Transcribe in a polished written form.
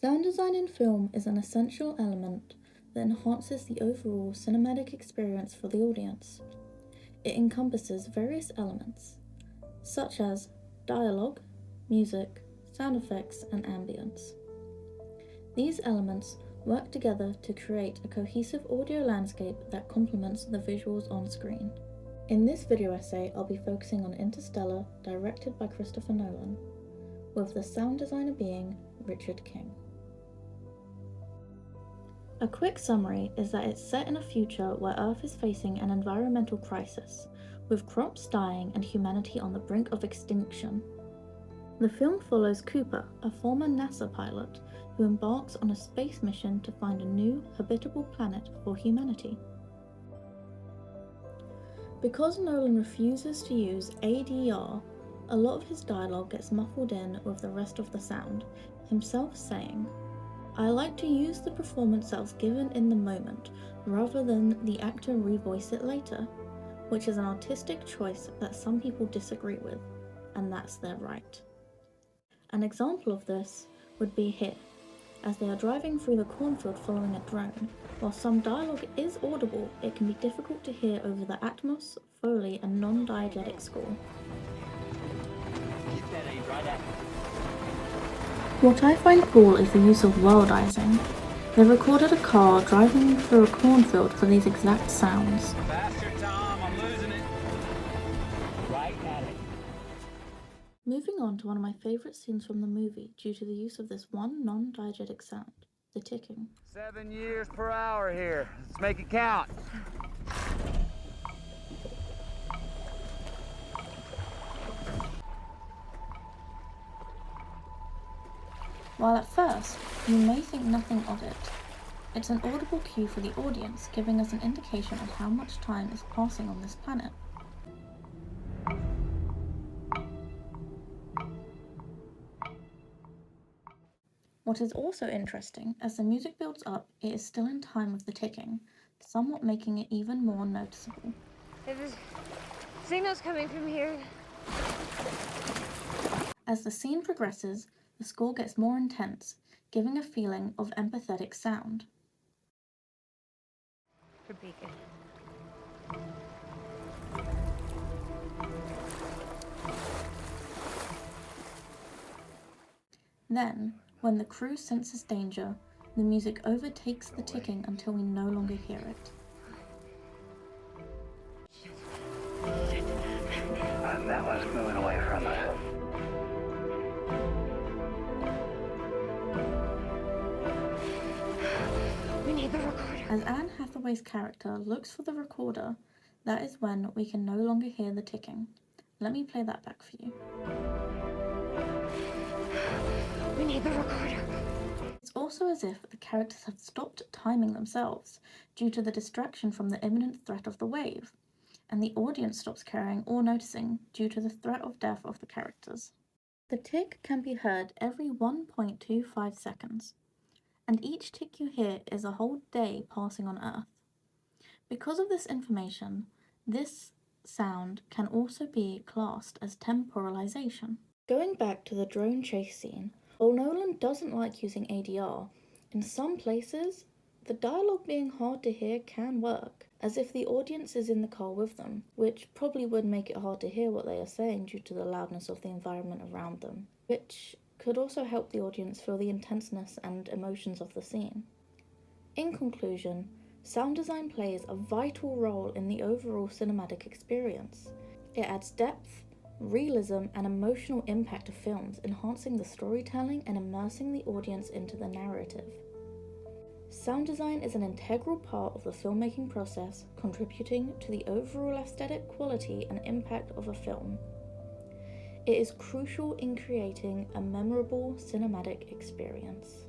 Sound design in film is an essential element that enhances the overall cinematic experience for the audience. It encompasses various elements, such as dialogue, music, sound effects, and ambience. These elements work together to create a cohesive audio landscape that complements the visuals on screen. In this video essay, I'll be focusing on Interstellar, directed by Christopher Nolan, with the sound designer being Richard King. A quick summary is that it's set in a future where Earth is facing an environmental crisis, with crops dying and humanity on the brink of extinction. The film follows Cooper, a former NASA pilot, who embarks on a space mission to find a new, habitable planet for humanity. Because Nolan refuses to use ADR, a lot of his dialogue gets muffled in with the rest of the sound, himself saying, "I like to use the performance that was given in the moment, rather than the actor revoice it later," which is an artistic choice that some people disagree with, and that's their right. An example of this would be here, as they are driving through the cornfield following a drone. While some dialogue is audible, it can be difficult to hear over the Atmos, Foley, and non-diegetic score. What I find cool is the use of worldizing. They recorded a car driving through a cornfield for these exact sounds. Faster, Tom, I'm losing it. Right at it. Moving on to one of my favourite scenes from the movie due to the use of this one non-diegetic sound, the ticking. 7 years per hour here. Let's make it count. While at first, you may think nothing of it, it's an audible cue for the audience, giving us an indication of how much time is passing on this planet. What is also interesting, as the music builds up, it is still in time with the ticking, somewhat making it even more noticeable. There's signals coming from here. As the scene progresses, the score gets more intense, giving a feeling of empathetic sound. For Beacon. Then, when the crew senses danger, the music overtakes the ticking until we no longer hear it. That one's moving away from us. We need the recorder. As Anne Hathaway's character looks for the recorder, that is when we can no longer hear the ticking. Let me play that back for you. We need the recorder. It's also as if the characters have stopped timing themselves due to the distraction from the imminent threat of the wave, and the audience stops caring or noticing due to the threat of death of the characters. The tick can be heard every 1.25 seconds, and each tick you hear is a whole day passing on Earth. Because of this information, this sound can also be classed as temporalization. Going back to the drone chase scene, while Nolan doesn't like using ADR, in some places, the dialogue being hard to hear can work, as if the audience is in the car with them, which probably would make it hard to hear what they are saying due to the loudness of the environment around them, which could also help the audience feel the intenseness and emotions of the scene. In conclusion, sound design plays a vital role in the overall cinematic experience. It adds depth, realism, and emotional impact to films, enhancing the storytelling and immersing the audience into the narrative. Sound design is an integral part of the filmmaking process, contributing to the overall aesthetic quality and impact of a film. It is crucial in creating a memorable cinematic experience.